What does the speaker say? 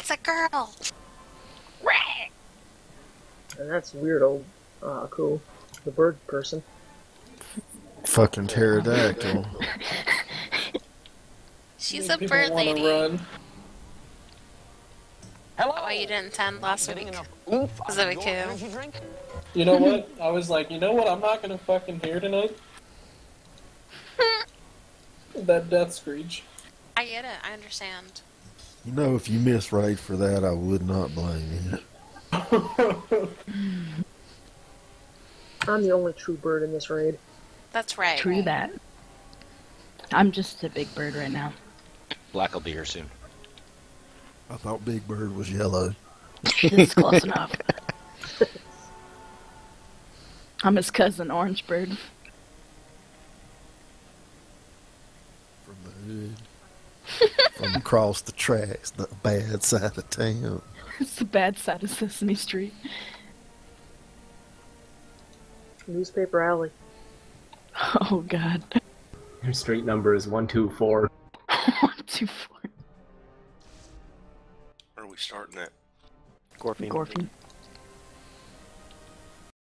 It's a girl! And that's weird old, cool. The bird person. Fucking pterodactyl. She's a People bird wanna lady. run. Hello. Oh, you didn't attend last week? Was it a coup? You know what? I was like, you know what I'm not gonna fucking hear tonight? That death screech. I get it, I understand. You know, if you miss raid for that, I would not blame you. I'm the only true bird in this raid. That's right. True that. I'm just a big bird right now. Black will be here soon. I thought Big Bird was yellow. It's close enough. I'm his cousin, Orange Bird. From the hood. From across the tracks, the bad side of town. It's the bad side of Sesame Street. Newspaper Alley. Oh god. Your street number is 124. 124. Where are we starting at? Gorfine. Gorfine.